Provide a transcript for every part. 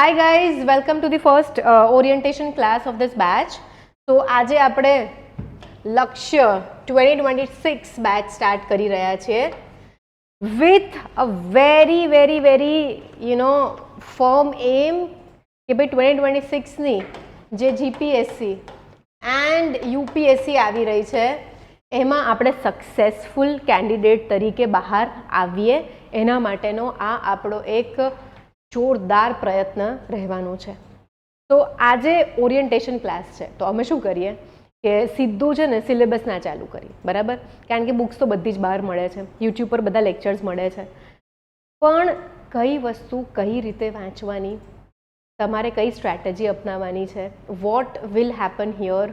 Hi guys, welcome to the first orientation class of this batch. So આજે આપણે લક્ષ્ય 2026 batch start કરી રહ્યા છીએ with a very firm aim કે ભાઈ 2026ની જે જીપીએસસી એન્ડ યુપીએસસી આવી રહી છે એમાં આપણે સક્સેસફુલ કેન્ડિડેટ તરીકે બહાર આવીએ એના માટેનો આ આપણો એક જોરદાર પ્રયત્ન રહેવાનો છે. તો આજે ઓરિએન્ટેશન ક્લાસ છે તો અમે શું કરીએ કે સીધું છે ને સિલેબસ ના ચાલુ કરીએ, બરાબર? કારણ કે બુક્સ તો બધી જ બહાર મળે છે, યુટ્યુબ પર બધા લેક્ચર્સ મળે છે, પણ કઈ વસ્તુ કઈ રીતે વાંચવાની, તમારે કઈ સ્ટ્રેટેજી અપનાવવાની છે, વોટ વિલ હેપન હિયર,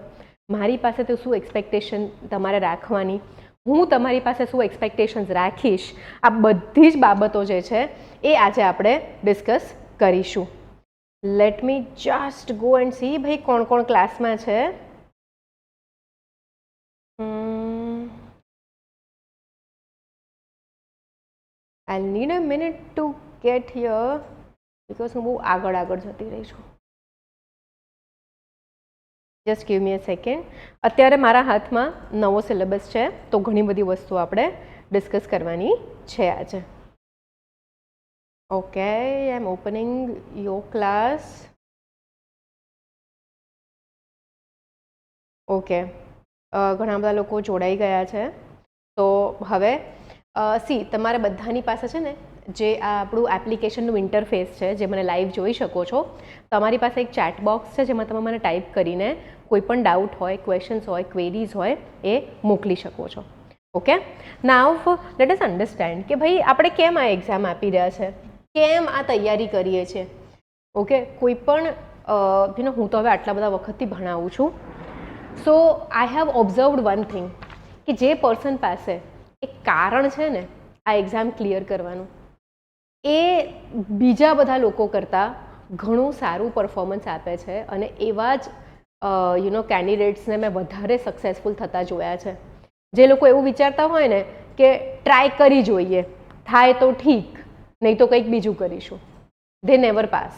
મારી પાસે તો શું એક્સપેક્ટેશન તમારે રાખવાની, હું તમારી પાસે શું એક્સપેક્ટેશન્સ રાખીશ, આ બધી જ બાબતો જે છે એ આજે આપણે ડિસ્કસ કરીશું. Let me just go and C ભાઈ કોણ કોણ ક્લાસમાં છે. I need a minute two gate here because હું બહુ આગળ જતી રહી છું. જસ્ટ ગીવ મી અ સેકન્ડ. અત્યારે મારા હાથમાં નવો સિલેબસ છે તો ઘણી બધી વસ્તુ આપણે ડિસ્કસ કરવાની છે આજે. Okay, I am opening your class. Okay, ઘણા બધા લોકો જોડાઈ ગયા છે. તો હવે સી તમારે બધાની પાસે છે ને જે આ આપણું એપ્લિકેશનનું ઇન્ટરફેસ છે જે મને લાઈવ જોઈ શકો છો, તમારી પાસે એક ચેટ બોક્સ છે જેમાં તમે મને ટાઈપ કરીને કોઈ પણ ડાઉટ હોય, ક્વેશ્ચન્સ હોય, ક્વેરીઝ હોય એ મોકલી શકો છો. ઓકે, નાવ લેટ અસ અન્ડરસ્ટેન્ડ કે ભાઈ આપણે કેમ આ એક્ઝામ આપી રહ્યા છે, કેમ આ તૈયારી કરીએ છીએ. ઓકે, કોઈ પણ હું તો હવે આટલા બધા વખતથી ભણાવું છું, so I have observed one thing કે જે પર્સન પાસે એક કારણ છે ને આ એક્ઝામ ક્લિયર કરવાનું, એ બીજા બધા લોકો કરતાં ઘણું સારું પરફોર્મન્સ આપે છે અને એવા જ કેન્ડિડેટ્સને મેં વધારે સક્સેસફુલ થતા જોયા છે. જે લોકો એવું વિચારતા હોય ને કે ટ્રાય કરી જોઈએ, થાય તો ઠીક, નહીં તો કંઈક બીજું કરીશું, દે નેવર પાસ.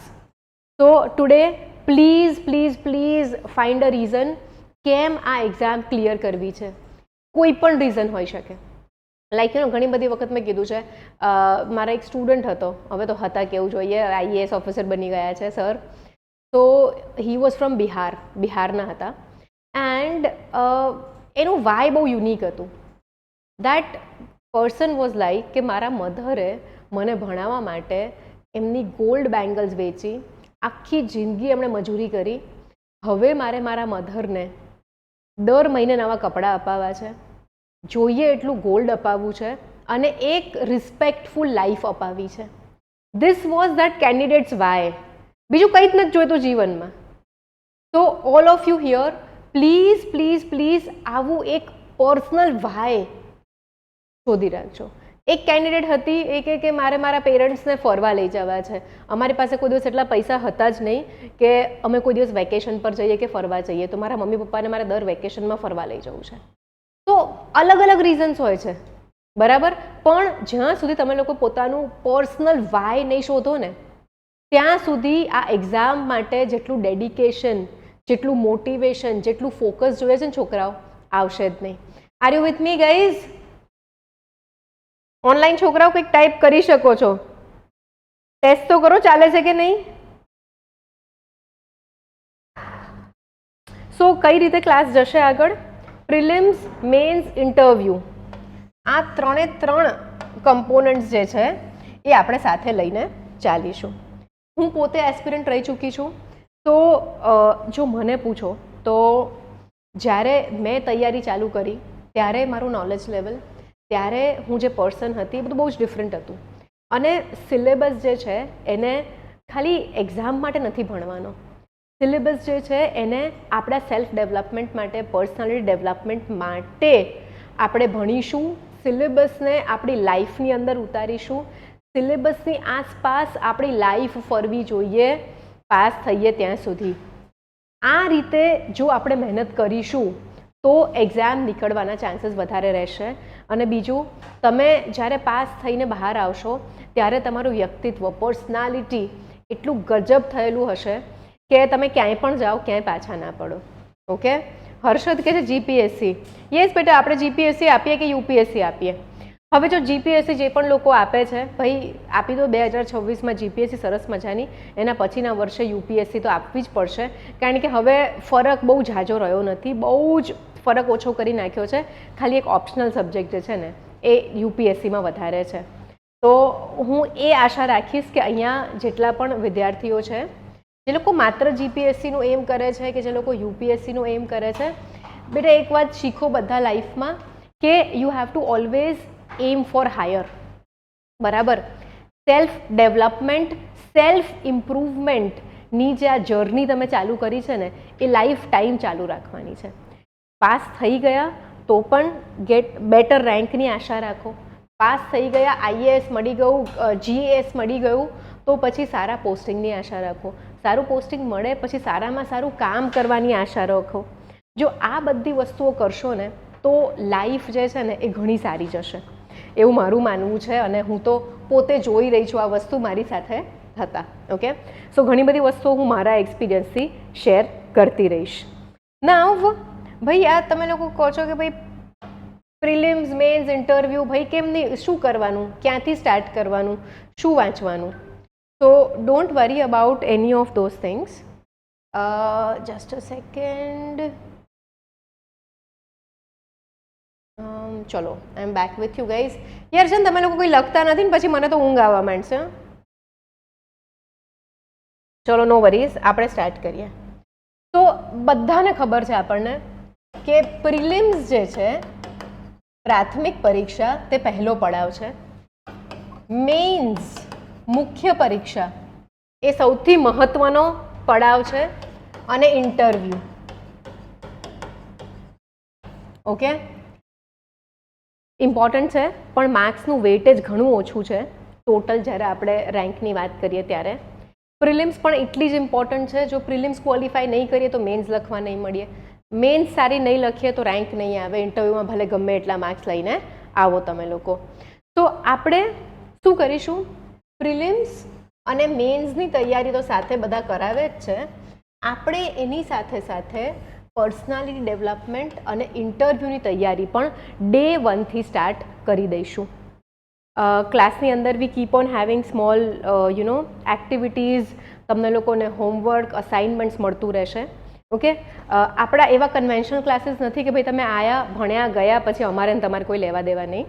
તો today please please please find a reason કેમ આ એક્ઝામ ક્લિયર કરવી છે. કોઈ પણ રીઝન હોઈ શકે. લાઈક ઘણી બધી વખત મેં કીધું છે, મારા એક સ્ટુડન્ટ હતો, હવે તો હતા કેવું જોઈએ, આઈએએસ ઓફિસર બની ગયા છે સર. તો હી વોઝ ફ્રોમ બિહારના હતા એન્ડ એનું વાય બહુ યુનિક હતું. દેટ પર્સન વોઝ લાઈક કે મારા મધરે મને ભણાવવા માટે એમની ગોલ્ડ બેંગલ્સ વેચી, આખી જિંદગી એમણે મજૂરી કરી, હવે મારે મારા મધરને દર મહિને નવા કપડાં અપાવવા છે, જોઈએ એટલું ગોલ્ડ અપાવવું છે અને એક રિસ્પેક્ટફુલ લાઈફ અપાવી છે. This was that candidates why. બીજું કંઈ જ નથી જોઈતું જીવનમાં. તો all of you here please please please આવું એક પર્સનલ વાય શોધી રાખજો. એક કેન્ડિડેટ હતી એ કે મારે મારા પેરેન્ટ્સને ફરવા લઈ જવા છે, અમારી પાસે કોઈ દિવસ એટલા પૈસા હતા જ નહીં કે અમે કોઈ દિવસ વેકેશન પર જઈએ કે ફરવા જઈએ, તો મારા મમ્મી પપ્પાને મારે દર વેકેશનમાં ફરવા લઈ જવું છે. તો અલગ અલગ રીઝન્સ હોય છે, બરાબર? પણ જ્યાં સુધી તમે લોકો પોતાનું પર્સનલ વાય નહીં શોધો ને ત્યાં સુધી આ એક્ઝામ માટે જેટલું ડેડિકેશન, જેટલું મોટિવેશન, જેટલું ફોકસ જોઈએ છે ને છોકરાઓ, આવશે જ નહીં. Are you with me guys? Online છોકરાઓ કંઈક ટાઈપ કરી શકો છો, ટેસ્ટ તો કરો ચાલે છે કે નહીં. સો કઈ રીતે ક્લાસ જશે આગળ? પ્રિલિમ્સ, મેન્સ, ઇન્ટરવ્યૂ, આ ત્રણ કમ્પોનન્ટ્સ જે છે એ આપણે સાથે લઈને ચાલીશું. હું પોતે એસ્પિરન્ટ રહી ચૂકી છું, તો જો મને પૂછો તો જ્યારે મેં તૈયારી ચાલુ કરી ત્યારે મારું નોલેજ લેવલ, ત્યારે હું જે પર્સન હતી એ બધું બહુ જ ડિફરન્ટ હતું. અને સિલેબસ જે છે એને ખાલી એક્ઝામ માટે નથી ભણવાનો. સિલેબસ જે છે એને આપણા સેલ્ફ ડેવલપમેન્ટ માટે, પર્સનાલિટી ડેવલપમેન્ટ માટે આપણે ભણીશું. સિલેબસને આપણી લાઈફની અંદર ઉતારીશું. સિલેબસની આસપાસ આપણી લાઈફ ફરવી જોઈએ પાસ થઈએ ત્યાં સુધી. આ રીતે જો આપણે મહેનત કરીશું તો એક્ઝામ નીકળવાના ચાન્સીસ વધારે રહેશે. અને બીજું, તમે જ્યારે પાસ થઈને બહાર આવશો ત્યારે તમારું વ્યક્તિત્વ, પર્સનાલિટી એટલું ગજબ થયેલું હશે કે તમે ક્યાંય પણ જાઓ ક્યાંય પાછા ના પડો. ઓકે, હર્ષદ કહે છે જીપીએસસી. યસ બેટા, આપણે જીપીએસસી આપીએ કે યુપીએસસી આપીએ? હવે જો જીપીએસસી જે પણ લોકો આપે છે ભાઈ આપી દો. 2026માં જીપીએસસી સરસ મજાની, એના પછીના વર્ષે યુપીએસસી તો આપવી જ પડશે, કારણ કે હવે ફરક બહુ ઝાઝો રહ્યો નથી, બહુ જ ફરક ઓછો કરી નાખ્યો છે. ખાલી એક ઓપ્શનલ સબ્જેક્ટ જે છે ને એ યુપીએસસીમાં વધારે છે. તો હું એ આશા રાખીશ કે અહીંયા જેટલા પણ વિદ્યાર્થીઓ છે જે લોકો માત્ર જીપીએસસીનું એમ કરે છે કે જે લોકો યુપીએસસીનું એમ કરે છે, બેટા એક વાત શીખો બધા લાઈફમાં કે you have to always aim for higher. બરાબર? સેલ્ફ ડેવલપમેન્ટ, સેલ્ફ ઇમ્પ્રુવમેન્ટની જે આ જર્ની તમે ચાલુ કરી છે ને એ લાઈફ ટાઈમ ચાલુ રાખવાની છે. પાસ થઈ ગયા તો પણ બેટર રેન્કની આશા રાખો. પાસ થઈ ગયા, આઈએએસ મળી ગયું, જીએએસ મળી ગયું તો પછી સારા પોસ્ટિંગની આશા રાખો. સારું પોસ્ટિંગ મળે પછી સારામાં સારું કામ કરવાની આશા રાખો. જો આ બધી વસ્તુઓ કરશો ને તો લાઈફ જે છે ને એ ઘણી સારી જશે એવું મારું માનવું છે, અને હું તો પોતે જોઈ રહી છું આ વસ્તુ મારી સાથે થતા. ઓકે, સો ઘણી બધી વસ્તુઓ હું મારા એક્સપિરિયન્સથી શેર કરતી રહીશ. નાવ ભાઈ આ તમે લોકો કહો છો કે ભાઈ પ્રિલિમ્સ, મેન્સ, ઇન્ટરવ્યૂ, ભાઈ કેમ નહીં, શું કરવાનું, ક્યાંથી સ્ટાર્ટ કરવાનું, શું વાંચવાનું? તો don't worry about any of those things. Just a second. ચલો, આઈ એમ બેક વિથ યુ ગાઈઝ. યાર છે ને તમે લોકો કોઈ લખતા નથી ને પછી મને તો ઊંઘ આવવા માંડશે. ચલો નો વરીઝ, આપણે સ્ટાર્ટ કરીએ. તો બધાને ખબર છે આપણને કે પ્રિલિમ્સ જે છે પ્રાથમિક પરીક્ષા તે પહેલો પડાવ છે. મેઇન્સ મુખ્ય પરીક્ષા એ સૌથી મહત્વનો પડાવ છે, અને ઇન્ટરવ્યૂ. ઓકે, ઇમ્પોર્ટન્ટ છે પણ માર્ક્સનું વેઇટેજ ઘણું ઓછું છે ટોટલ જ્યારે આપણે રેન્કની વાત કરીએ ત્યારે. પ્રિલિમ્સ પણ એટલી જ ઇમ્પોર્ટન્ટ છે. જો પ્રિલિમ્સ ક્વોલિફાય નહીં કરીએ તો મેન્સ લખવા નહીં મળીએ, મેન્સ સારી નહીં લખીએ તો રેન્ક નહીં આવે, ઇન્ટરવ્યૂમાં ભલે ગમે એટલા માર્ક્સ લઈને આવો તમે લોકો. તો આપણે શું કરીશું, પ્રિલિમ્સ અને મેન્સની તૈયારી તો સાથે બધા કરાવે જ છે, આપણે એની સાથે સાથે પર્સનાલિટી ડેવલપમેન્ટ અને ઇન્ટરવ્યૂની તૈયારી પણ ડે 1થી સ્ટાર્ટ કરી દઈશું. ક્લાસની અંદર વી keep on having small activities, તમને લોકોને હોમવર્ક, અસાઇનમેન્ટ્સ મળતું રહેશે. ઓકે, આપણા એવા કન્વેન્શનલ ક્લાસીસ નથી કે ભાઈ તમે આયા, ભણ્યા, ગયા પછી અમારે ને તમારે કોઈ લેવા દેવા નહીં.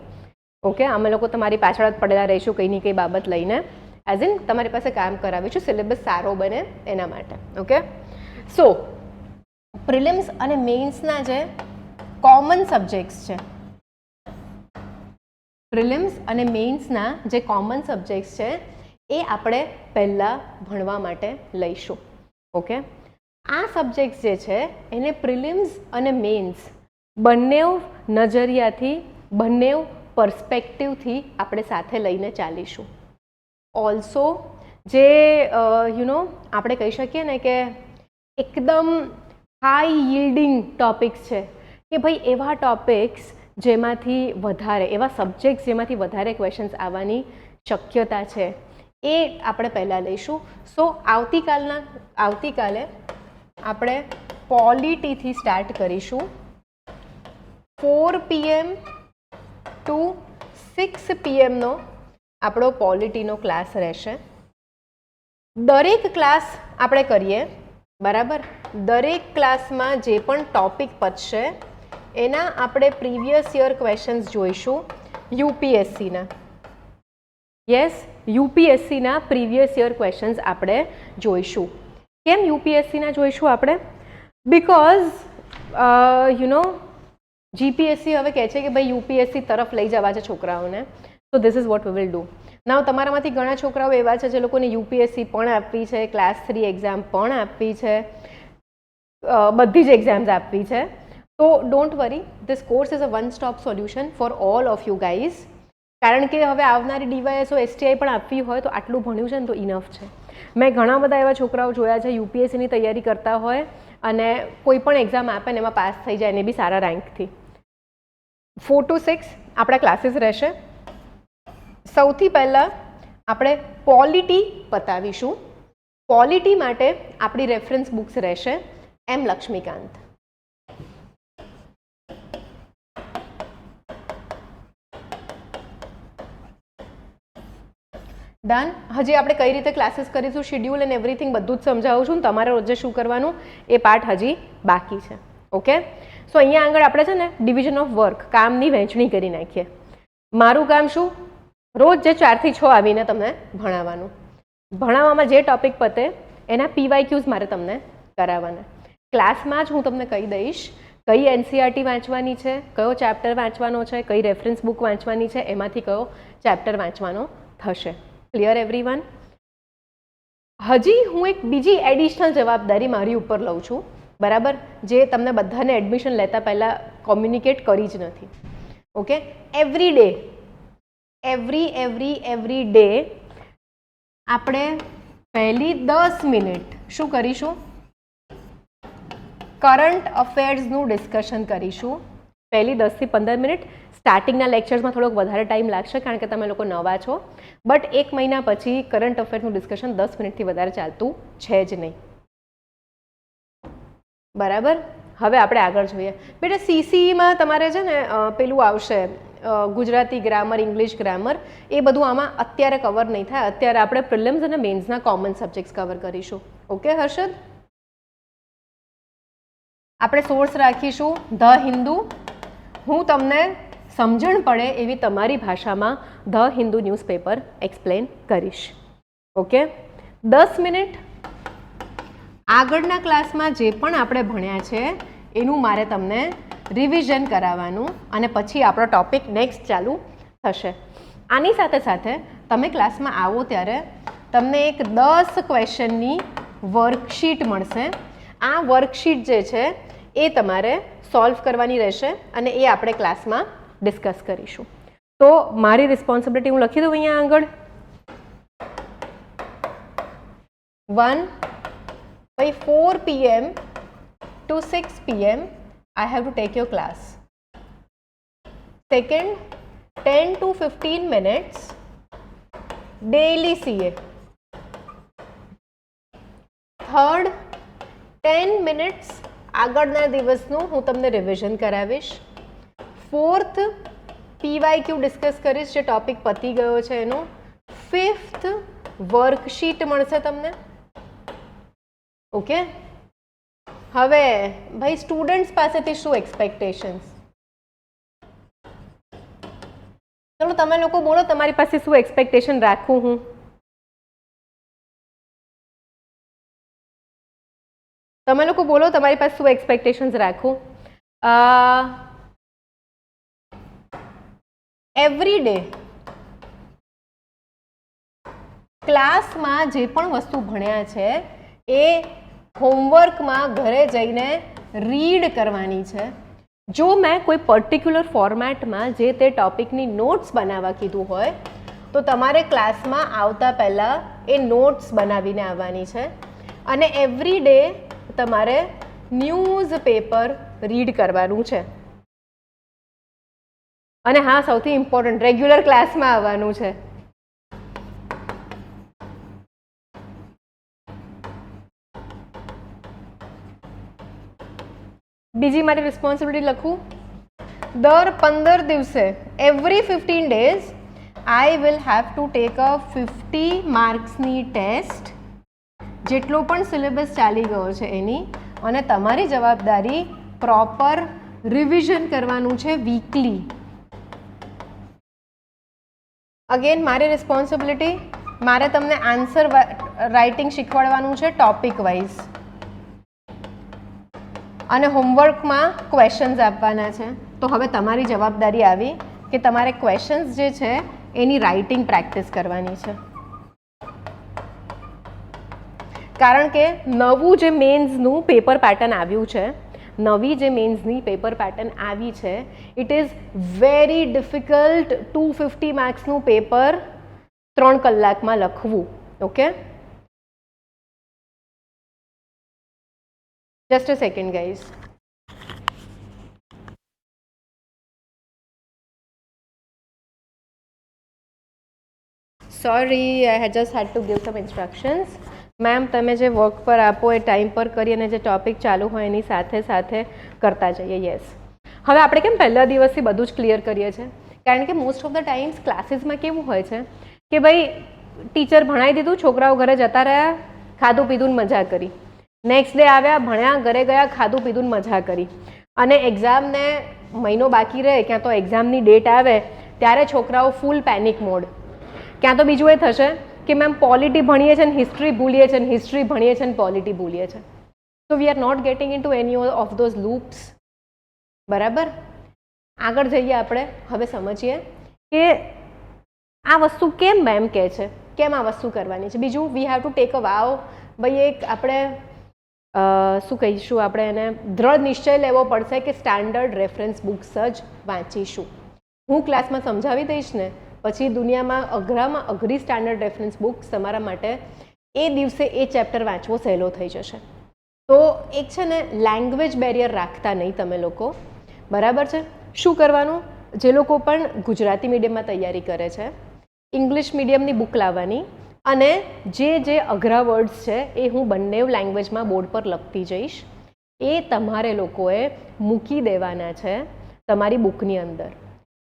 ઓકે, અમે લોકો તમારી પાછળ જ પડેલા રહીશું કંઈ ની કંઈ બાબત લઈને, એઝ ઇન તમારી પાસે કામ કરાવીશું, સિલેબસ સારો બને એના માટે. ઓકે, સો પ્રિલિમ્સ અને મેઇન્સના જે કોમન સબ્જેક્ટ્સ છે, પ્રિલિમ્સ અને મેઇન્સના જે કોમન સબ્જેક્ટ્સ છે એ આપણે પહેલાં ભણવા માટે લઈશું. ઓકે, આ સબ્જેક્ટ્સ જે છે એને પ્રિલિમ્સ અને મેઇન્સ બંને નજરિયાથી, બંને પર્સ્પેક્ટિવથી આપણે સાથે લઈને ચાલીશું. ઓલ્સો જે આપણે કહી શકીએ ને કે એકદમ હાઈ yielding ટોપિક્સ છે કે ભાઈ એવા ટોપિક્સ જેમાંથી વધારે, એવા સબ્જેક્ટ્સ જેમાંથી વધારે ક્વેશ્ચન્સ આવવાની શક્યતા છે એ આપણે પહેલાં લઈશું. સો આવતીકાલે આપણે પોલિટીથી સ્ટાર્ટ કરીશું. 4 PM ટુ 6 PMનો આપણો પોલિટીનો ક્લાસ રહેશે. દરેક ક્લાસ આપણે કરીએ, બરાબર? દરેક ક્લાસમાં જે પણ ટોપિક પચશે એના આપણે પ્રીવિયસ યર ક્વેશ્ચન્સ જોઈશું યુપીએસસીના. યસ, યુપીએસસીના પ્રીવિયસ યર ક્વેશ્ચન્સ આપણે જોઈશું. કેમ યુપીએસસીના જોઈશું આપણે? બિકોઝ જીપીએસસી હવે કહે છે કે ભાઈ યુપીએસસી તરફ લઈ જવા છે છોકરાઓને. તો this is what we will do. Now તમારામાંથી ઘણા છોકરાઓ એવા છે જે લોકોને યુપીએસસી પણ આપવી છે, ક્લાસ 3 એક્ઝામ પણ આપવી છે, બધી જ એક્ઝામ્સ આપવી છે. તો don't worry, this course is a one stop solution for all of you guys. કારણ કે હવે આવનારી ડીવાયએસઓ, એસટીઆઈ પણ આપવી હોય તો આટલું ભણ્યું છે ને તો ઇનફ છે. મેં ઘણા બધા એવા છોકરાઓ જોયા છે યુપીએસસીની તૈયારી કરતા હોય અને કોઈ પણ એક્ઝામ આપે ને એમાં પાસ થઈ જાય ને બી સારા રેન્કથી. 4 to 6 આપણા ક્લાસીસ રહેશે. સૌથી પહેલાં આપણે પોલિટી પતાવીશું. પોલિટી માટે આપણી રેફરન્સ બુક્સ રહેશે એમ લક્ષ્મીકાંત. ડન. હજી આપણે કઈ રીતે ક્લાસીસ કરીશું, શેડ્યુલ એન્ડ એવરીથિંગ બધું જ સમજાવું છું. તમારે રોજે શું કરવાનું એ પાઠ હજી બાકી છે. ઓકે, સો અહીંયા આગળ આપણે છે ને ડિવિઝન ઓફ વર્ક, કામની વહેંચણી કરી નાખીએ. મારું કામ શું, રોજ જે 4 થી 6 આવીને તમને ભણાવવાનું. ભણાવવામાં જે ટોપિક પતે એના PYQs મારે તમને કરાવવાના. ક્લાસમાં જ હું તમને કહી દઈશ કઈ NCERT વાંચવાની છે, કયો ચેપ્ટર વાંચવાનો છે, કઈ રેફરન્સ બુક વાંચવાની છે, એમાંથી કયો ચેપ્ટર વાંચવાનો થશે. Clear everyone? હજી હું એક બીજી એડિશનલ જવાબદારી મારી ઉપર લઉં છું, બરાબર, જે તમને બધાને એડમિશન લેતા પહેલાં કોમ્યુનિકેટ કરી જ નથી. Okay, every day every day આપણે પહેલી 10 મિનિટ શું કરીશું, કરંટ અફેર્સનું ડિસ્કશન કરીશું. પહેલી 10 થી 15 મિનિટ. સ્ટાર્ટિંગના લેક્ચર્સમાં થોડોક વધારે ટાઈમ લાગશે કારણ કે તમે લોકો નવા છો, બટ 1 મહિના પછી કરંટ અફેર્સનું ડિસ્કશન 10 મિનિટથી વધારે ચાલતું છે જ નહીં. બરાબર. હવે આપણે આગળ જોઈએ. બેટા CCEમાં તમારે છે ને પેલું આવશે ગુજરાતી ગ્રામર, ઇંગ્લિશ ગ્રામર, એ બધું આમાં અત્યારે કવર નહીં થાય. અત્યારે આપણે પ્રિલિમ્સ અને મેન્સના કોમન સબ્જેક્ટ્સ કવર કરીશું. ઓકે હર્ષદ? આપણે સોર્સ રાખીશું ધ હિન્દુ. હું તમને સમજણ પડે એવી તમારી ભાષામાં ધ હિન્દુ ન્યૂઝપેપર એક્સપ્લેન કરીશ. Okay, 10 minute. આગળના ક્લાસમાં જે પણ આપણે ભણ્યા છે એનું મારે તમને રિવિઝન કરાવવાનું અને પછી આપણો ટોપિક નેક્સ્ટ ચાલુ થશે. આની સાથે સાથે તમે ક્લાસમાં આવો ત્યારે તમને એક 10 ક્વેશ્ચનની વર્કશીટ મળશે. આ વર્કશીટ જે છે એ તમારે સોલ્વ કરવાની રહેશે અને એ આપણે ક્લાસમાં ડિસ્કસ કરીશું. તો મારી રિસ્પોન્સિબિલિટી હું લખી દઉં અહીંયા આગળ. 1 by 4 PM to 6 PM I have to take your class. Second, 10 to 15 minutes daily CA. Third, 10 minutes આગળના દિવસનું હું તમને રિવિઝન કરાવીશ. ફોર્થ, PYQ ડિસ્કસ કરીશ જે ટોપિક પતી ગયો છે એનો. ફિફ્થ, વર્કશીટ મળશે તમને. ઓકે, હવે ભાઈ સ્ટુડન્ટ્સ પાસેથી શું એક્સપેક્ટેશન્સ? ચલો તમે લોકો બોલો, તમારી પાસે શું એક્સપેક્ટેશન રાખું હું? તમે લોકો બોલો, તમારી પાસે શું એક્સપેક્ટેશન્સ રાખું? એવરી ડે ક્લાસમાં જે પણ વસ્તુ ભણ્યા છે એ હોમવર્કમાં ઘરે જઈને રીડ કરવાની છે. જો મેં કોઈ પર્ટિક્યુલર ફોર્મેટમાં જે તે ટોપિકની નોટ્સ બનાવવા કીધું હોય તો તમારે ક્લાસમાં આવતા પહેલાં એ નોટ્સ બનાવીને આવવાની છે અને એવરી ડે તમારે ન્યૂઝપેપર રીડ કરવાનું છે. અને હા, સૌથી ઇમ્પોર્ટન્ટ, રેગ્યુલર ક્લાસમાં આવવાનું છે. બીજી મારી રિસ્પોન્સિબિલિટી લખું. દર 15 દિવસે every 15 days I will have to take a 50 માર્ક્સની ટેસ્ટ. જેટલો પણ સિલેબસ ચાલી ગયો છે એની, અને તમારી જવાબદારી પ્રોપર રિવિઝન કરવાનું છે વીકલી. અગેન મારી રિસ્પોન્સિબિલિટી, મારે તમને આન્સર રાઇટિંગ શીખવાડવાનું છે ટોપિક વાઇઝ, અને હોમવર્કમાં ક્વેશ્ચન્સ આપવાના છે. તો હવે તમારી જવાબદારી આવી કે તમારે ક્વેશ્ચન્સ જે છે એની રાઇટિંગ પ્રેક્ટિસ કરવાની છે. કારણ કે નવું જે મેન્સનું પેપર પેટર્ન આવ્યું છે, નવી જે મેન્સની પેપર પેટર્ન આવી છે, ઇટ ઇઝ વેરી ડિફિકલ્ટ 250 માર્ક્સનું પેપર 3 કલાકમાં લખવું. Okay, just a second guys. Sorry, I had just had to give some instructions. Ma'am તમે જે વર્ક પર આપો એ ટાઈમ પર કરી અને જે ટોપિક ચાલુ હોય એની સાથે સાથે કરતા જઈએ. યસ. હવે આપણે કેમ પહેલા દિવસથી બધું જ ક્લિયર કરીએ છીએ? કારણ કે મોસ્ટ ઓફ ધ ટાઈમ્સ ક્લાસીસમાં કેવું હોય છે કે ભાઈ ટીચર ભણાવી દીધું, છોકરાઓ ઘરે જતા રહ્યા, ખાધું પીધું ને મજા કરી. નેક્સ્ટ ડે આવ્યા, ભણ્યા, ઘરે ગયા, ખાધું પીધું ને મજા કરી. અને એક્ઝામને મહિનો બાકી રહે ક્યાં તો એક્ઝામની ડેટ આવે ત્યારે છોકરાઓ ફૂલ પેનિક મોડ. ક્યાં તો બીજું એ થશે કે મેમ પોલિટી ભણીએ છીએ ને હિસ્ટ્રી ભૂલીએ છીએ ને હિસ્ટ્રી ભણીએ છીએ ને પોલિટી ભૂલીએ છીએ. So we are not getting into any of those loops. બરાબર. આગળ જઈએ આપણે. હવે સમજીએ કે આ વસ્તુ કેમ મેમ કહે છે, કેમ આ વસ્તુ કરવાની છે. બીજું we have to take a vow. ભાઈ એક આપણે શું કહીશું, આપણે એને દ્રઢ નિશ્ચય લેવો પડશે કે સ્ટાન્ડર્ડ રેફરન્સ બુક્સ જ વાંચીશું. હું ક્લાસમાં સમજાવી દઈશ ને પછી દુનિયામાં અઘરામાં અઘરી સ્ટાન્ડર્ડ રેફરન્સ બુક્સ તમારા માટે એ દિવસે એ ચેપ્ટર વાંચવો સહેલો થઈ જશે. તો એક છે ને લેંગ્વેજ બેરિયર રાખતા નહીં તમે લોકો. બરાબર છે. શું કરવાનું? જે લોકો પણ ગુજરાતી મીડિયમમાં તૈયારી કરે છે, ઇંગ્લિશ મીડિયમની બુક લાવવાની અને જે અઘરા વર્ડ્સ છે એ હું બંને લેંગ્વેજમાં બોર્ડ પર લખતી જઈશ. એ તમારે લોકોએ મૂકી દેવાના છે તમારી બુકની અંદર.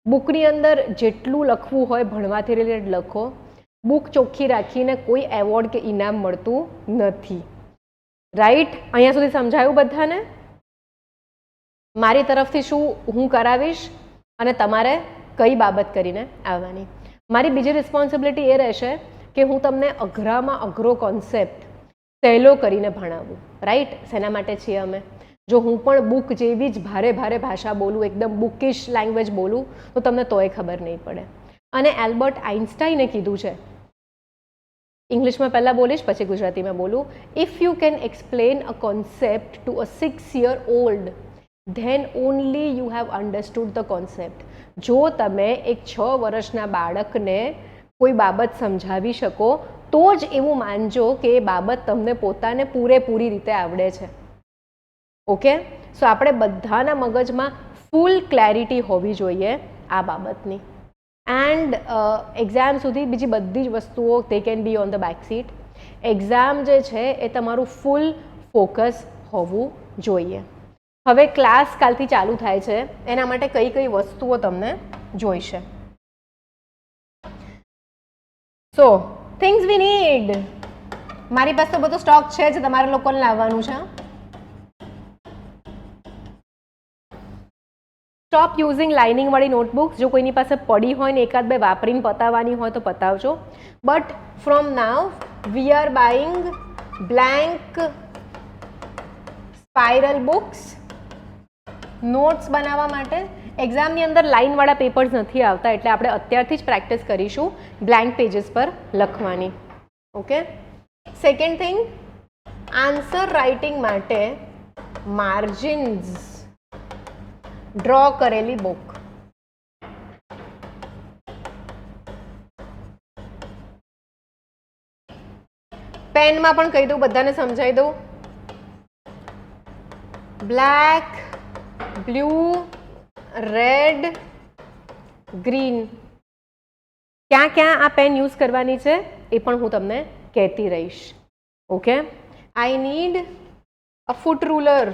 બુકની અંદર જેટલું લખવું હોય ભણવાથી રિલેટેડ લખો. બુક ચોખ્ખી રાખીને કોઈ એવોર્ડ કે ઇનામ મળતું નથી. રાઈટ? અહીંયા સુધી સમજાયું બધાને? મારી તરફથી શું હું કરાવીશ અને તમારે કઈ બાબત કરીને આવવાની. મારી બીજી રિસ્પોન્સિબિલિટી એ રહેશે કે હું તમને અઘરામાં અઘરો કોન્સેપ્ટ સહેલો કરીને ભણાવું. રાઈટ? શેના માટે છીએ અમે? જો હું પણ બુક જેવી જ ભારે ભારે ભાષા બોલું, એકદમ બુકિશ લેંગ્વેજ બોલું તો તમને તોય ખબર નહીં પડે. અને એલ્બર્ટ આઇન્સ્ટાઈને કીધું છે, ઇંગ્લિશમાં પહેલાં બોલીશ પછી ગુજરાતીમાં બોલું, if you can explain a concept to a 6-year-old than only you have understood the concept. જો તમે એક 6 વર્ષના બાળકને કોઈ બાબત સમજાવી શકો તો જ એવું માનજો કે એ બાબત તમને પોતાને પૂરેપૂરી રીતે આવડે છે. ઓકે? સો આપણે બધાના મગજમાં ફૂલ ક્લેરિટી હોવી જોઈએ આ બાબતની. એન્ડ એક્ઝામ સુધી બીજી બધી જ વસ્તુઓ તે can be on the back seat. Exam જે છે એ તમારું ફૂલ ફોકસ હોવું જોઈએ. હવે ક્લાસ કાલથી ચાલુ થાય છે એના માટે કઈ કઈ વસ્તુઓ તમને જોઈશે. સો થિંગ્સ વી નીડ. મારી પાસે તો બધો સ્ટોક છે જ, તમારે લોકોને લાવવાનું છે. સ્ટોપ યુઝિંગ લાઇનિંગ વાળી નોટબુક્સ. જો કોઈની પાસે પડી હોય ને એકાદ બે વાપરીને પતાવવાની હોય તો પતાવજો. But from now we are buying blank spiral books notes બનાવવા માટે. એક્ઝામની અંદર લાઇનવાળા પેપર્સ નથી આવતા એટલે આપણે અત્યારથી જ પ્રેક્ટિસ કરીશું બ્લેન્ક પેજીસ પર લખવાની. Okay? Second thing, answer writing માટે માર્જિન્સ ડ્રો કરેલી બુક. પેનમાં પણ કહી દઉં, બધાને સમજાવી દઉં. Black, blue, red, green. ક્યાં ક્યાં આ પેન યુઝ કરવાની છે એ પણ હું તમને કહેતી રહીશ. Okay? I need a foot ruler.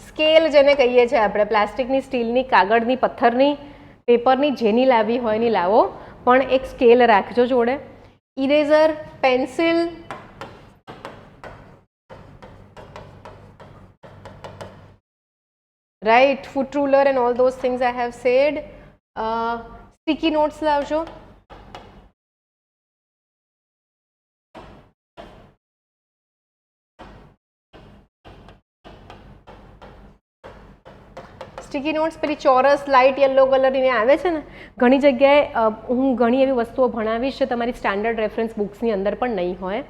Scale જેને કહીએ છીએ આપણે, પ્લાસ્ટિકની, સ્ટીલની, કાગળની, પથ્થરની, પેપરની, જેની લાવી હોય એની લાવો, પણ એક સ્કેલ રાખજો જોડે. Eraser, pencil, right, foot ruler and all those things I have sad. Sticky notes લાવજો. સ્ટીકી નોટ્સ પેલી ચોરસ લાઇટ યલો કલરની આવે છે ને, ઘણી જગ્યાએ હું ઘણી એવી વસ્તુઓ ભણાવીશ જે તમારી સ્ટાન્ડર્ડ રેફરન્સ બુક્સની અંદર પણ નહીં હોય,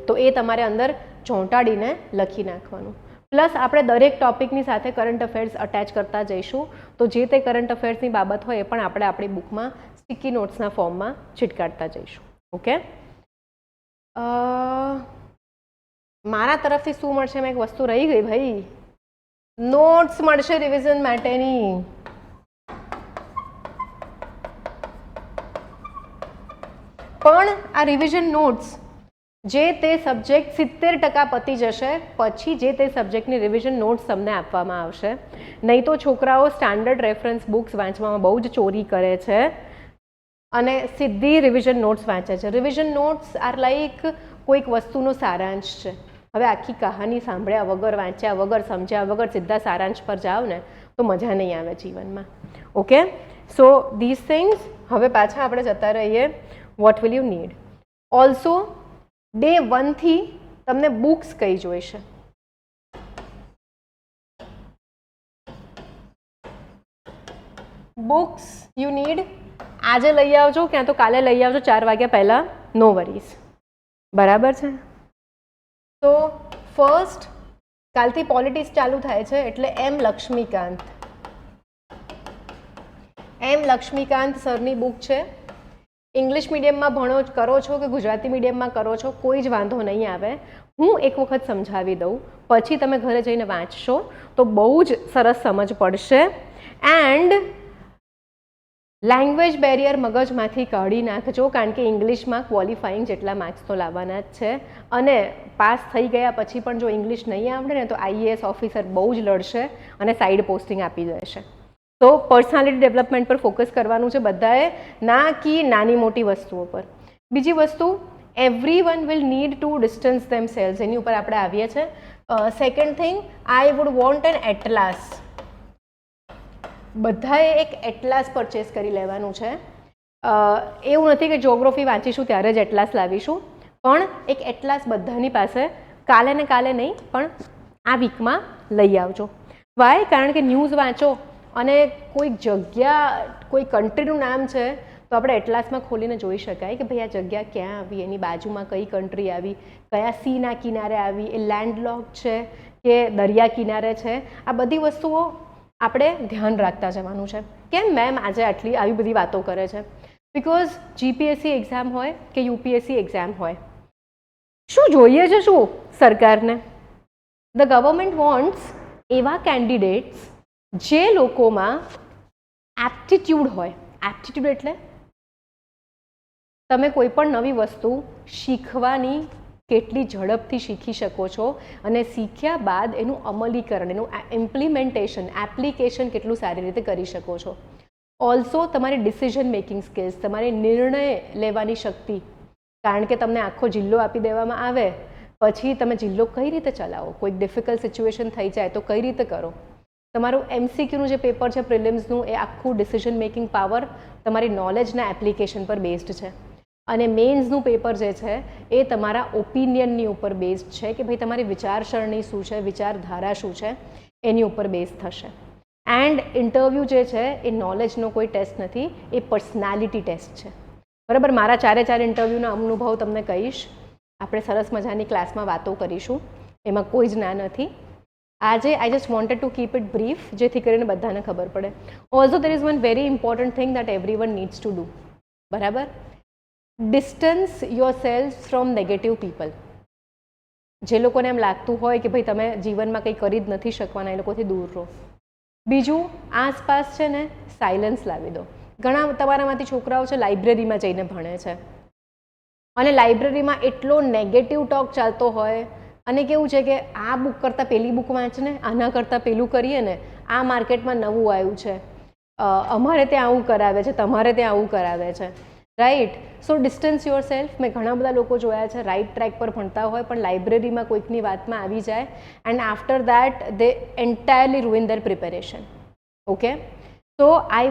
તો એ તમારે અંદર ચોંટાડીને લખી નાખવાનું. પ્લસ આપણે દરેક ટોપિકની સાથે કરંટ અફેર્સ અટેચ કરતા જઈશું, તો જે તે કરંટ અફેર્સની બાબત હોય એ પણ આપણે આપણી બુકમાં સ્ટીકી નોટ્સના ફોર્મમાં છીટકાડતા જઈશું. ઓકે? મારા તરફથી શું મળશે? મેં એક વસ્તુ રહી ગઈ ભાઈ, નોટ્સ મળશે રિવિઝન માટેની. પણ આ રિવિઝન નોટ્સ જે તે સબ્જેક્ટ 70% પતી જશે પછી જે તે સબ્જેક્ટની રિવિઝન નોટ્સ તમને આપવામાં આવશે. નહીં તો છોકરાઓ સ્ટાન્ડર્ડ રેફરન્સ બુક્સ વાંચવામાં બહુ જ ચોરી કરે છે અને સીધી રિવિઝન નોટ્સ વાંચે છે. રિવિઝન નોટ્સ આર લાઈક કોઈક વસ્તુનો સારાંશ છે. હવે આખી કહાની સાંભળ્યા વગર, વાંચ્યા વગર, સમજ્યા વગર સીધા સારાંશ પર જાઓ ને તો મજા નહીં આવે જીવનમાં. Okay, so this things. હવે પાછા આપણે જતા રહીએ what will you need. Also day 1 થી તમને બુક્સ કઈ જોઈશે? Books you need. આજે લઈ આવજો ક્યાં તો કાલે લઈ આવજો 4 વાગ્યા પહેલાં. નો વરીઝ. બરાબર છે? તો ફર્સ્ટ કાલથી પોલિટિક્સ ચાલુ થાય છે એટલે એમ લક્ષ્મીકાંત સરની બુક છે. ઇંગ્લિશ મીડિયમમાં ભણો કરો છો કે ગુજરાતી મીડિયમમાં કરો છો કોઈ જ વાંધો નહીં આવે. હું એક વખત સમજાવી દઉં પછી તમે ઘરે જઈને વાંચશો તો બહુ જ સરસ સમજ પડશે. એન્ડ લેંગ્વેજ બેરિયર મગજમાંથી કાઢી નાખજો કારણ કે ઇંગ્લિશમાં ક્વોલિફાઈંગ જેટલા માર્ક્સ તો લાવવાના જ છે અને પાસ થઈ ગયા પછી પણ જો ઇંગ્લિશ નહીં આવડે ને તો IAS ઓફિસર બહુ જ લડશે અને સાઈડ પોસ્ટિંગ આપી દેશે. તો પર્સનાલિટી ડેવલપમેન્ટ પર ફોકસ કરવાનું છે બધાએ, ના કે નાની મોટી વસ્તુઓ પર. બીજી વસ્તુ, everyone will need to distance themselves. એની ઉપર આપણે આવીએ છીએ. Second thing, I would want an atlas. બધાએ એક એટલાસ પરચેસ કરી લેવાનું છે. એવું નથી કે જ્યોગ્રાફી વાંચીશું ત્યારે જ એટલાસ લાવીશું, પણ એક એટલાસ બધાની પાસે કાલે ને કાલે નહીં પણ આ વીકમાં લઈ આવજો. વાય? કારણ કે ન્યૂઝ વાંચો અને કોઈ જગ્યા, કોઈ કન્ટ્રીનું નામ છે તો આપણે એટલાસમાં ખોલીને જોઈ શકાય કે ભાઈ આ જગ્યા ક્યાં આવી, એની બાજુમાં કઈ કન્ટ્રી આવી, કયા સીના કિનારે આવી, એ લેન્ડલોક છે કે દરિયા કિનારે છે. આ બધી વસ્તુઓ આપણે ધ્યાન રાખતા જવાનું છે. કેમ મેમ આજે આટલી આવી બધી વાતો કરે છે? બિકોઝ GPSC એક્ઝામ હોય કે UPSC એક્ઝામ હોય, શું જોઈએ છે શું સરકારને? ધ ગવર્મેન્ટ વોન્ટ્સ એવા કેન્ડિડેટ્સ જે લોકોમાં એપ્ટિટ્યૂડ હોય. એપ્ટિટ્યૂડ એટલે તમે કોઈ પણ નવી વસ્તુ શીખવાની કેટલી ઝડપથી શીખી શકો છો અને શીખ્યા બાદ એનું અમલીકરણ, એનું ઇમ્પ્લિમેન્ટેશન, એપ્લિકેશન કેટલું સારી રીતે કરી શકો છો. ઓલ્સો તમારી ડિસિઝન મેકિંગ સ્કિલ્સ, તમારી નિર્ણય લેવાની શક્તિ. કારણ કે તમને આખો જિલ્લો આપી દેવામાં આવે પછી તમે જિલ્લો કઈ રીતે ચલાવો, કોઈક ડિફિકલ્ટ સિચ્યુએશન થઈ જાય તો કઈ રીતે કરો. તમારું MCQનું જે પેપર છે પ્રિલિમ્સનું, એ આખું ડિસિઝન મેકિંગ પાવર તમારી નોલેજના એપ્લિકેશન પર બેઝડ છે. અને મેન્સનું પેપર જે છે એ તમારા ઓપિનિયનની ઉપર બેઝડ છે કે ભાઈ તમારી વિચારસરણી શું છે, વિચારધારા શું છે, એની ઉપર બેઝ થશે. એન્ડ ઇન્ટરવ્યૂ જે છે એ નોલેજનો કોઈ ટેસ્ટ નથી, એ પર્સનાલિટી ટેસ્ટ છે. બરાબર? મારા 4 ઇન્ટરવ્યૂના અનુભવ તમને કહીશ. આપણે સરસ મજાની ક્લાસમાં વાતો કરીશું, એમાં કોઈ જ ના નથી. આજે I just wanted to keep it brief જેથી કરીને બધાને ખબર પડે. Also there is one very important thing that everyone needs to do. બરાબર? Distance yourself from negative people. જે લોકોને એમ લાગતું હોય કે ભાઈ તમે જીવનમાં કંઈ કરી જ નથી શકવાના, એ લોકોથી દૂર રહો. બીજું, આસપાસ છે ને સાયલન્સ લાવી દો. ઘણા તમારામાંથી છોકરાઓ છે લાઇબ્રેરીમાં જઈને ભણે છે અને લાઇબ્રેરીમાં એટલો નેગેટિવ ટોક ચાલતો હોય અને કેવું છે કે આ બુક કરતાં પેલી બુક વાંચને, આના કરતાં પેલું કરીએ ને, આ માર્કેટમાં નવું આવ્યું છે, અમારે ત્યાં આવું કરાવે છે, તમારે ત્યાં આવું કરાવે છે. Right? So distance your self. મેં ઘણા બધા લોકો જોયા છે રાઈટ ટ્રેક પર ભણતા હોય પણ લાઇબ્રેરીમાં કોઈકની વાતમાં આવી જાય and after that they entirely ruin their preparation. Okay? તો આઈ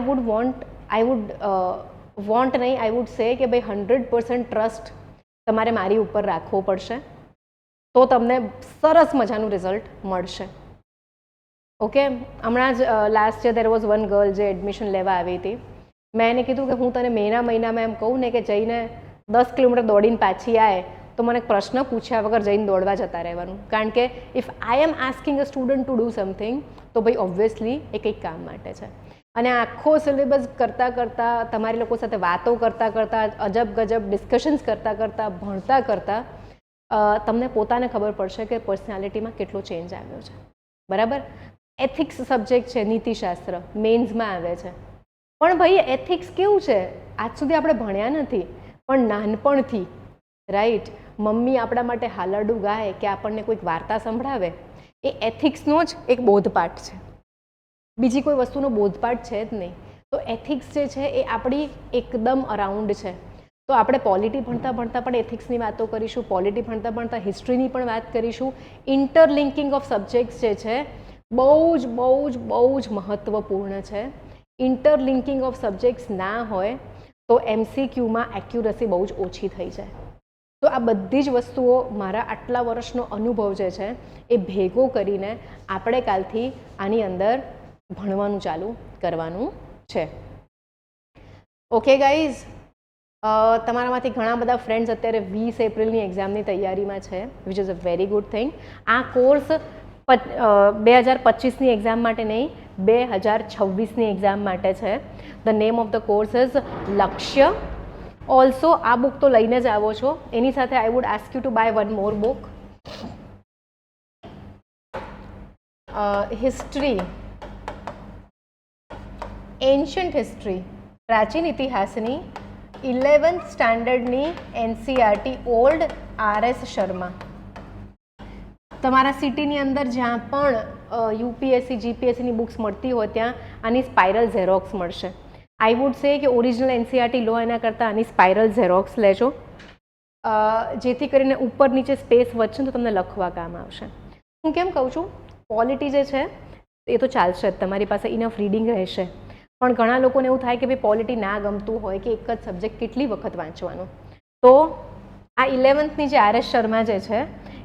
વુડ સે કે ભાઈ 100% ટ્રસ્ટ તમારે મારી ઉપર રાખવો પડશે તો તમને સરસ મજાનું રિઝલ્ટ મળશે. ઓકે? હમણાં જ last year there was one girl જે એડમિશન લેવા આવી હતી. મેં એને કીધું કે હું તને મહિનામાં એમ કહું ને કે જઈને 10 કિલોમીટર દોડીને પાછી આવે તો મને પ્રશ્ન પૂછ્યા વગર જઈને દોડવા જતા રહેવાનું. કારણ કે if I am asking a student to do something તો ભાઈ ઓબ્વિયસલી એ કંઈક કામ માટે છે. અને આખો સિલેબસ કરતાં કરતાં, તમારી લોકો સાથે વાતો કરતાં કરતાં, અજબ ગજબ ડિસ્કશન્સ કરતાં કરતાં, ભણતા કરતાં તમને પોતાને ખબર પડશે કે પર્સનાલિટીમાં કેટલો ચેન્જ આવ્યો છે. બરાબર? એથિક્સ સબ્જેક્ટ છે, નીતિશાસ્ત્ર મેન્સમાં આવે છે. પણ ભાઈ એથિક્સ કેવું છે? આજ સુધી આપણે ભણ્યા નથી. પણ નાનપણથી રાઈટ મમ્મી આપણા માટે હાલરડું ગાય કે આપણને કોઈક વાર્તા સંભળાવે એ એથિક્સનો જ એક બોધપાઠ છે. બીજી કોઈ વસ્તુનો બોધપાઠ છે જ નહીં. તો એથિક્સ જે છે એ આપણી એકદમ અરાઉન્ડ છે. તો આપણે પોલિટી ભણતા ભણતા પણ એથિક્સની વાતો કરીશું, પોલિટી ભણતા ભણતા હિસ્ટ્રીની પણ વાત કરીશું. ઇન્ટરલિંકિંગ ઓફ સબ્જેક્ટ્સ જે છે બહુ જ મહત્ત્વપૂર્ણ છે. ઇન્ટરલિંકિંગ ઓફ સબ્જેક્ટ્સ ના હોય તો MCQમાં એક્યુરસી બહુ જ ઓછી થઈ જાય. તો આ બધી જ વસ્તુઓ મારા આટલા વર્ષનો અનુભવ જે છે એ ભેગો કરીને આપણે કાલથી આની અંદર ભણવાનું ચાલુ કરવાનું છે. ઓકે ગાઈઝ, તમારામાંથી ઘણા બધા ફ્રેન્ડ્સ અત્યારે 20 એપ્રિલની એક્ઝામની તૈયારીમાં છે, which is a very good thing. આ કોર્સ 2025ની એક્ઝામ માટે નહીં, 2026ની એક્ઝામ માટે છે. The name of the course is Lakshya. Also આ બુક તો લઈને જ આવો છો, એની સાથે I would ask you to buy one more book, history, ancient history, પ્રાચીન ઇતિહાસની 11th સ્ટાન્ડર્ડની NCERT ઓલ્ડ RS શર્મા. તમારા સિટીની અંદર જ્યાં પણ UPSC GPSCની બુક્સ મળતી હોય ત્યાં આની સ્પાઇરલ ઝેરોક્સ મળશે. આઈ વુડ સે કે ઓરિજિનલ NCERT લો એના કરતાં આની સ્પાઇરલ ઝેરોક્સ લેજો, જેથી કરીને ઉપર નીચે સ્પેસ વધશે તો તમને લખવા કામ આવશે. હું કેમ કહું છું, પોલિટી જે છે એ તો ચાલશે જ, તમારી પાસે ઇનફ રીડિંગ રહેશે. પણ ઘણા લોકોને એવું થાય કે ભાઈ પોલિટી ના ગમતું હોય કે એક જ સબ્જેક્ટ કેટલી વખત વાંચવાનો. તો આ 11thની જે RS શર્મા જે છે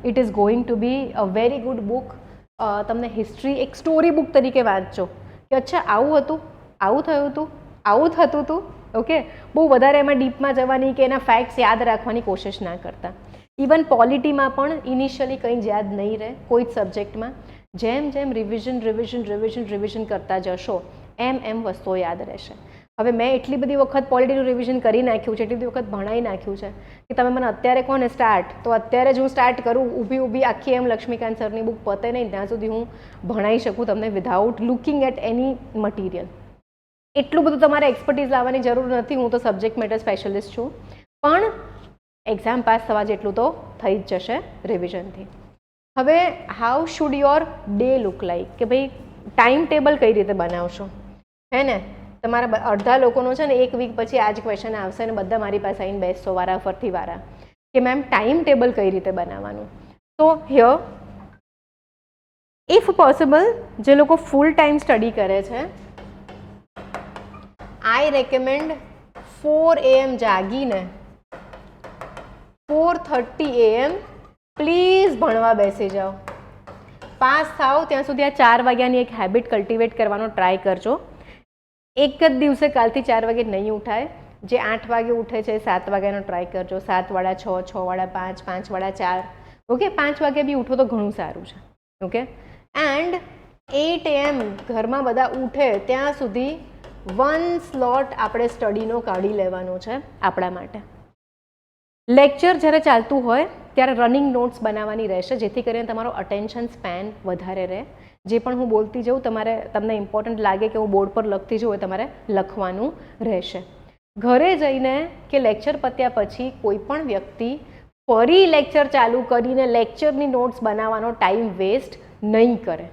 it is going to be a very good book. તમને હિસ્ટ્રી એક સ્ટોરી બુક તરીકે વાંચજો કે અચ્છા આવું હતું, આવું થયું હતું, આવું થતું હતું. ઓકે, બહુ વધારે એમાં ડીપમાં જવાની કે એના ફેક્ટ્સ યાદ રાખવાની કોશિશ ના કરતા. ઇવન પોલિટીમાં પણ ઇનિશિયલી કંઈ જ યાદ નહીં રહે કોઈ જ સબ્જેક્ટમાં. જેમ જેમ રિવિઝન કરતા જશો એમ વસ્તુઓ યાદ રહેશે. હવે મેં એટલી બધી વખત પોલિટીનું રિવિઝન કરી નાખ્યું છે, એટલી બધી વખત ભણાઈ નાખ્યું છે કે તમે મને અત્યારે કહો ને સ્ટાર્ટ, તો અત્યારે જ હું સ્ટાર્ટ કરું ઊભી આખી એમ લક્ષ્મીકાંત સરની બુક પતે નહીં ત્યાં સુધી હું ભણાઈ શકું તમને without looking at any material. એટલું બધું તમારે એક્સપર્ટીઝ લાવવાની જરૂર નથી, હું તો સબ્જેક્ટ મેટર સ્પેશિયલિસ્ટ છું, પણ એક્ઝામ પાસ થવા જેટલું તો થઈ જ જશે રિવિઝનથી. હવે how should your day look like, કે ભાઈ ટાઈમ ટેબલ કઈ રીતે બનાવશો, હે ને? તમારા અડધા લોકોનો છે ને એક વીક પછી આ જ ક્વેશ્ચન આવશે અને બધા મારી પાસે આવીને બેસશો વારા ફરતી વારા કે મેમ ટાઈમ ટેબલ કઈ રીતે બનાવવાનું. તો હિયર ઇફ પોસિબલ જે લોકો ફૂલ ટાઈમ સ્ટડી કરે છે, આઈ રેકમેન્ડ 4 AM જાગીને 4:30 AM પ્લીઝ ભણવા બેસી જાઓ. પાસ થાવ ત્યાં સુધી આ 4 વાગ્યાની એક હેબિટ કલ્ટિવેટ કરવાનો ટ્રાય કરજો. એક જ દિવસે કાલથી 4 વાગે નહીં ઉઠાય. જે 8 વાગે ઉઠે છે 7 વાગ્યાનો ટ્રાય કરજો, 7 વાળા 6, 6 વાળા 5, 5 વાળા 4. ઓકે, 5 વાગે બી ઉઠો તો ઘણું સારું છે. ઓકે, એન્ડ 8 AM ઘરમાં બધા ઉઠે ત્યાં સુધી 1 સ્લોટ આપણે સ્ટડીનો કાઢી લેવાનો છે આપણા માટે. લેક્ચર જ્યારે ચાલતું હોય ત્યારે રનિંગ નોટ્સ બનાવવાની રહેશે, જેથી કરીને તમારો અટેન્શન સ્પેન વધારે રહે. જે પણ હું બોલતી જાઉં તમને ઇમ્પોર્ટન્ટ લાગે કે હું બોર્ડ પર લખતી જાઉં એ તમારે લખવાનું રહેશે. ઘરે જઈને કે લેક્ચર પત્યા પછી કોઈ પણ વ્યક્તિ ફરી લેક્ચર ચાલુ કરીને લેક્ચરની નોટ્સ બનાવવાનો ટાઈમ વેસ્ટ નહીં કરે.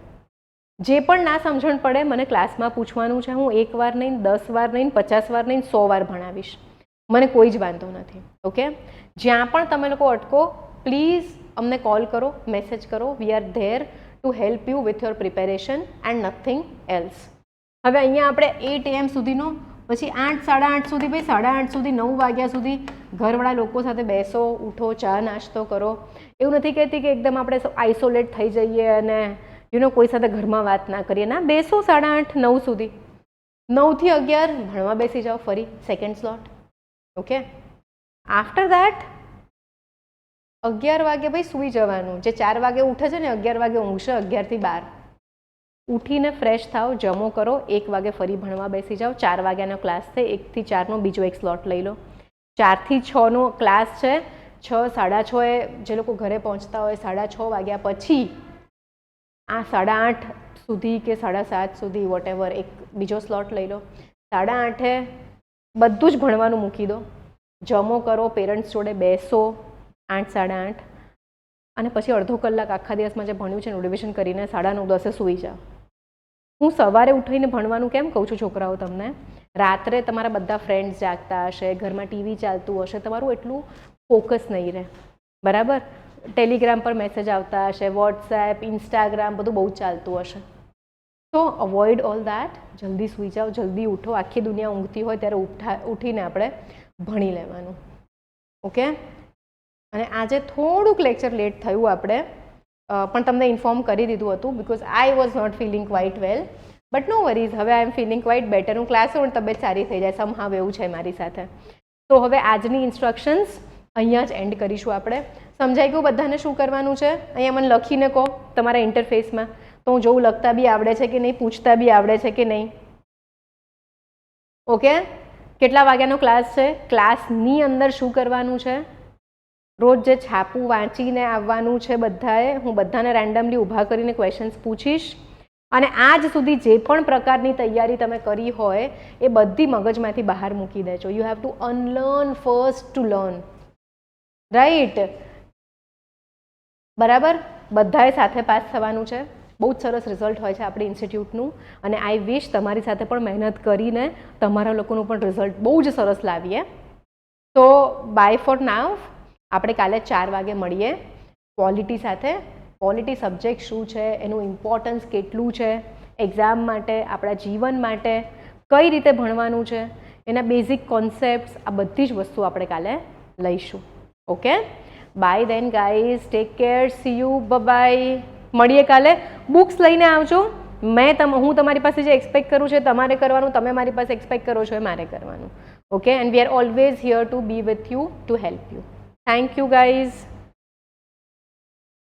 જે પણ ના સમજણ પડે મને ક્લાસમાં પૂછવાનું છે, હું 1 વાર નહીં, 10 વાર નહીં, 50 વાર નહીં, 100 વાર ભણાવીશ, મને કોઈ જ વાંધો નથી. ઓકે, જ્યાં પણ તમે લોકો અટકો પ્લીઝ અમને કોલ કરો, મેસેજ કરો. We are there two help you with your preparation and nothing else. હવે અહીંયા આપણે 8 AM સુધીનો, પછી 8, 8:30 સુધી, ભાઈ 8:30 સુધી 9 વાગ્યા સુધી ઘરવાળા લોકો સાથે બેસો, ઉઠો, ચા નાસ્તો કરો. એવું નથી કહેતી કે એકદમ આપણે આઇસોલેટ થઈ જઈએ અને કોઈ સાથે ઘરમાં વાત ના કરીએ. ના, બેસો 8:30, 9 સુધી. 9 થી 11 ભણવા બેસી જાઓ ફરી second slot. Okay, after that 11 વાગે ભાઈ સૂઈ જવાનું. જે 4 વાગે ઉઠે છે ને 11 વાગે ઊંઘશે, 11 થી 12 ઉઠીને ફ્રેશ થાવ, જમો કરો, 1 વાગે ફરી ભણવા બેસી જાઓ. 4 વાગ્યાનો ક્લાસ છે, 1 થી 4નો બીજો એક સ્લોટ લઈ લો. 4 થી 6નો ક્લાસ છે, 6, 6:30 જે લોકો ઘરે પહોંચતા હોય 6:30 વાગ્યા પછી આ 8:30 સુધી કે 7:30 સુધી વોટેવર એક બીજો સ્લોટ લઈ લો. 8:30 બધું જ ભણવાનું મૂકી દો. જમો કરો, પેરેન્ટ્સ જોડે બેસો 8 સાડા 8, અને પછી અડધો કલાક આખા દિવસમાં જે ભણ્યું છે રિવિઝન કરીને 9:30 10 સૂઈ જાઓ. હું સવારે ઉઠીને ભણવાનું કેમ કહું છું છોકરાઓ તમને? રાત્રે તમારા બધા ફ્રેન્ડ્સ જાગતા હશે, ઘરમાં ટીવી ચાલતું હશે, તમારું એટલું ફોકસ નહીં રહે, બરાબર? ટેલિગ્રામ પર મેસેજ આવતા હશે, વોટ્સએપ, ઇન્સ્ટાગ્રામ બધું બહુ ચાલતું હશે. તો અવોઇડ ઓલ દેટ. જલ્દી સૂઈ જાઓ, જલ્દી ઉઠો. આખી દુનિયા ઊંઘતી હોય ત્યારે ઉઠીને આપણે ભણી લેવાનું. ઓકે? અને આજે થોડુંક લેક્ચર લેટ થયું આપણે, પણ તમને ઇન્ફોર્મ કરી દીધું હતું because I was not feeling quite well, but no worries, હવે I am feeling quite better. હું ક્લાસ હોઉં તબિયત સારી થઈ જાય, સમહાવ એવું છે મારી સાથે. તો હવે આજની ઇન્સ્ટ્રક્શન્સ અહીંયા જ એન્ડ કરીશું આપણે. સમજાઈ ગયું બધાને શું કરવાનું છે? અહીંયા મને લખીને કહો તમારા ઇન્ટરફેસમાં, તો હું જોઉં લખતા બી આવડે છે કે નહીં, પૂછતા બી આવડે છે કે નહીં. ઓકે? કેટલા વાગ્યાનો ક્લાસ છે? ક્લાસની અંદર શું કરવાનું છે? રોજ જે છાપું વાંચીને આવવાનું છે બધાએ. હું બધાને રેન્ડમલી ઊભા કરીને ક્વેશ્ચન્સ પૂછીશ, અને આજ સુધી જે પણ પ્રકારની તૈયારી તમે કરી હોય એ બધી મગજમાંથી બહાર મૂકી દેજો. You have to unlearn first to learn, right? બરાબર? બધાએ સાથે પાસ થવાનું છે. બહુ જ સરસ રિઝલ્ટ હોય છે આપણી ઇન્સ્ટિટ્યૂટનું, અને આઈ વિશ તમારી સાથે પણ મહેનત કરીને તમારા લોકોનું પણ રિઝલ્ટ બહુ જ સરસ લાવીએ. તો બાય ફોર નાવ. આપણે કાલે 4 વાગે મળીએ પોલિટી સાથે. પોલિટી સબ્જેક્ટ શું છે, એનું ઇમ્પોર્ટન્સ કેટલું છે એક્ઝામ માટે, આપણા જીવન માટે, કઈ રીતે ભણવાનું છે, એના બેઝિક કોન્સેપ્ટ્સ, આ બધી જ વસ્તુ આપણે કાલે લઈશું. Okay? Bye then guys, take care, see you, bye. મળીએ કાલે. બુક્સ લઈને આવજો. હું તમારી પાસે જે એક્સપેક્ટ કરું છે તમારે કરવાનું, તમે મારી પાસે એક્સપેક્ટ કરો છો એ મારે કરવાનું. Okay? And we are always here to be with you, to help you. Thank you guys.